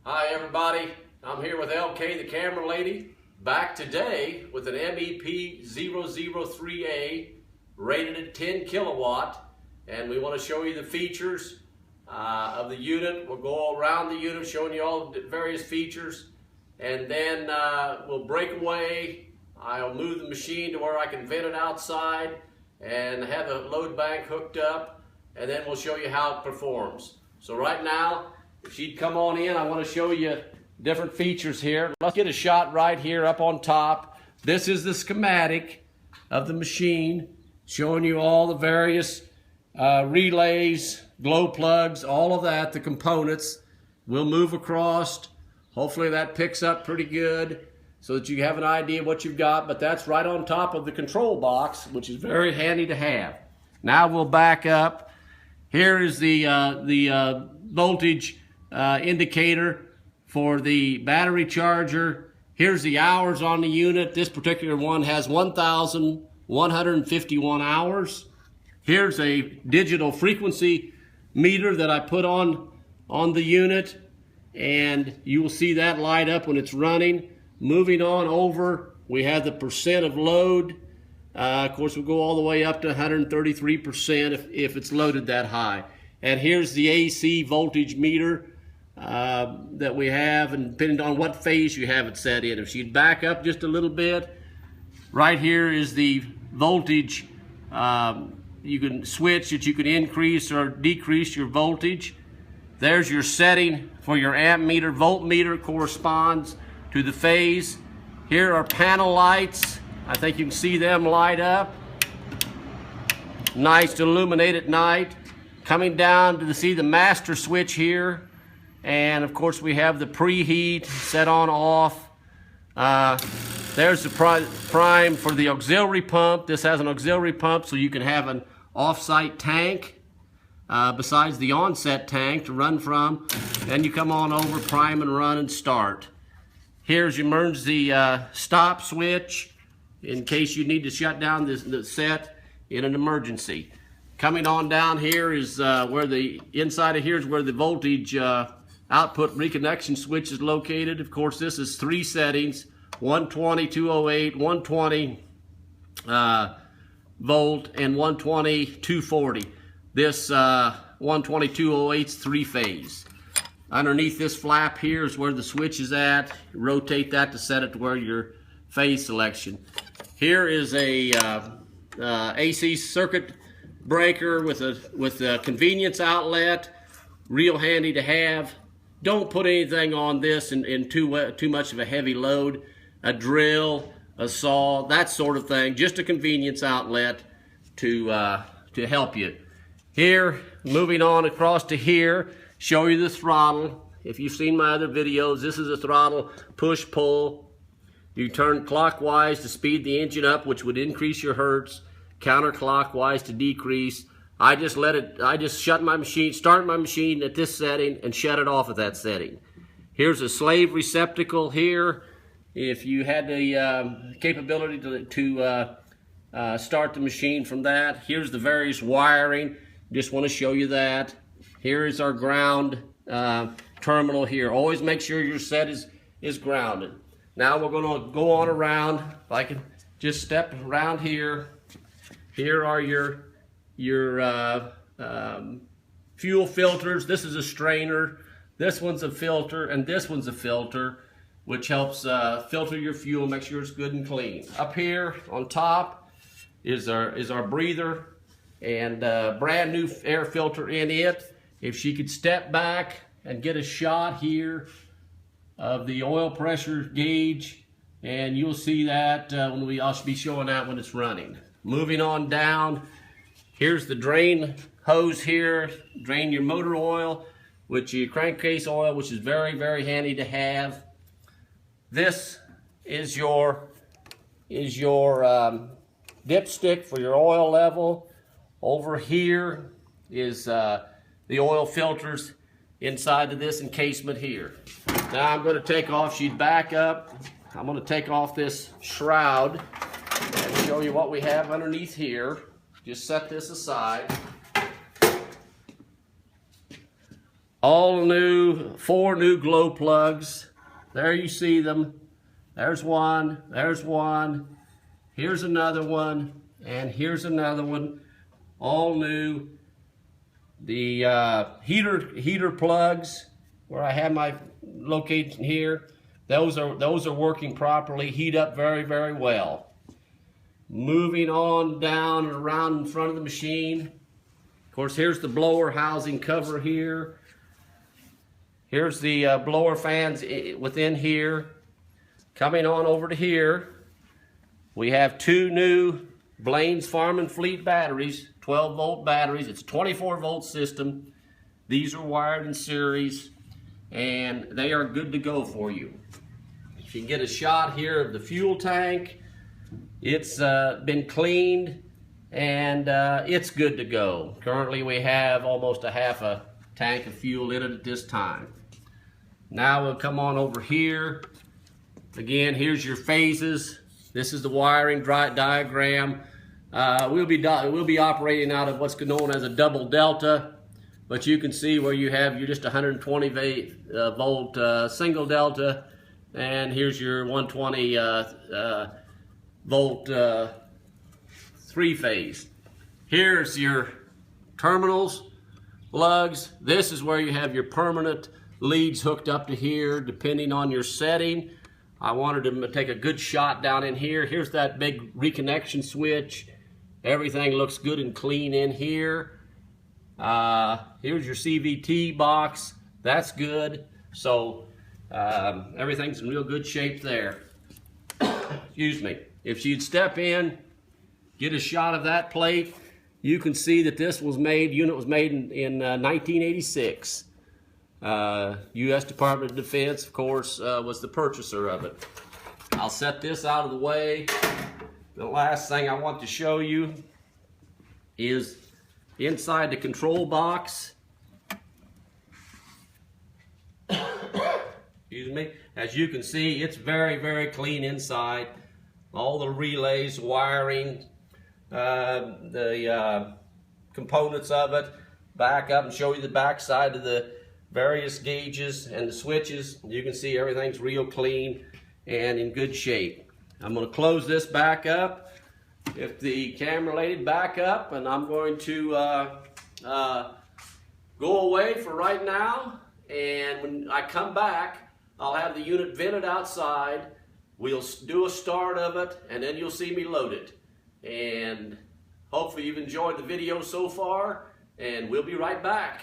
Hi everybody, I'm here with LK, the camera lady, back today with an MEP003A rated at 10 kilowatt, and we want to show you the features of the unit. We'll go around the unit showing you all the various features, and then we'll break away. I'll move the machine to where I can vent it outside and have the load bank hooked up, and then we'll show you how it performs. So right now, if she'd come on in, I want to show you different features here. Let's get a shot right here up on top. This is the schematic of the machine, showing you all the various relays, glow plugs, all of that, the components. We'll move across. Hopefully that picks up pretty good so that you have an idea of what you've got, but that's right on top of the control box, which is very handy to have. Now we'll back up. Here is the voltage indicator for the battery charger. Here's the hours on the unit. This particular one has 1,151 hours. Here's a digital frequency meter that I put on the unit, and you will see that light up when it's running. Moving on over, we have the percent of load. Of course, we'll go all the way up to 133% if it's loaded that high. And here's the AC voltage meter that we have, and depending on what phase you have it set in. If you'd back up just a little bit, right here is the voltage. You can switch that you can increase or decrease your voltage. There's your setting for your amp meter. Voltmeter corresponds to the phase. Here are panel lights. I think you can see them light up. Nice to illuminate at night. Coming down to see the master switch here. And of course we have the preheat set on off. There's the prime for the auxiliary pump. This has an auxiliary pump so you can have an off-site tank besides the on-set tank to run from. Then you come on over, prime and run and start. Here's your emergency stop switch in case you need to shut down the set in an emergency. Coming on down here is where the inside of here is where the voltage output reconnection switch is located. Of course, this is 3 settings: 120, 208, 120 volt, and 120, 240. This 120, 208 is 3-phase. Underneath this flap here is where the switch is at. Rotate that to set it to where your phase selection. Here is a AC circuit breaker with a convenience outlet. Real handy to have. Don't put anything on this in too much of a heavy load. A drill, a saw, that sort of thing. Just a convenience outlet to help you. Here, moving on across to here, show you the throttle. If you've seen my other videos, this is a throttle push-pull. You turn clockwise to speed the engine up, which would increase your hertz, counterclockwise to decrease. I just start my machine at this setting and shut it off at that setting. Here's a slave receptacle here. If you had the capability to start the machine from that. Here's the various wiring. Just want to show you that. Here is our ground terminal here. Always make sure your set is grounded. Now we're going to go on around. If I can just step around here. Here are your fuel filters. This is a strainer. This one's a filter, and this one's a filter, which helps filter your fuel, make sure it's good and clean. Up here on top is our breather, and brand new air filter in it. If she could step back and get a shot here of the oil pressure gauge, and you'll see that when I'll be showing that when it's running. Moving on down, here's the drain hose here. Drain your motor oil, which your crankcase oil, which is very, very handy to have. This is your dipstick for your oil level. Over here is the oil filters inside of this encasement here. Now I'm going to take off, she'd back up. I'm going to take off this shroud and show you what we have underneath here. Just set this aside. all new, 4 new glow plugs. There you see them. There's one, here's another one, and here's another one, all new. The heater plugs, where I have my location here, those are working properly, heat up very, very well. Moving on down and around in front of the machine. Of course, here's the blower housing cover here. Here's the blower fans within here. Coming on over to here, we have 2 new Blaine's Farm & Fleet batteries, 12-volt batteries. It's a 24-volt system. These are wired in series, and they are good to go for you. If you can get a shot here of the fuel tank, it's been cleaned, and it's good to go. Currently, we have almost a half a tank of fuel in it at this time. Now we'll come on over here. Again, here's your phases. This is the wiring diagram. We'll be operating out of what's known as a double delta, but you can see where you have your just 120 volt single delta, and here's your 120 volt 3-phase. Here's your terminals, lugs. This is where you have your permanent leads hooked up to here, depending on your setting. I wanted to take a good shot down in here. Here's that big reconnection switch. Everything looks good and clean in here. Here's your CVT box. That's good. So everything's in real good shape there. Excuse me. If you'd step in, get a shot of that plate, you can see that this unit was made in 1986. U.S. Department of Defense, of course, was the purchaser of it. I'll set this out of the way. The last thing I want to show you is inside the control box. Excuse me. As you can see, it's very, very clean inside. All the relays, wiring, the components of it. Back up and show you the back side of the various gauges and the switches. You can see everything's real clean and in good shape. I'm going to close this back up. If the camera lady back up, and I'm going to go away for right now, and when I come back, I'll have the unit vented outside. We'll do a start of it, and then you'll see me load it. And hopefully you've enjoyed the video so far, and we'll be right back.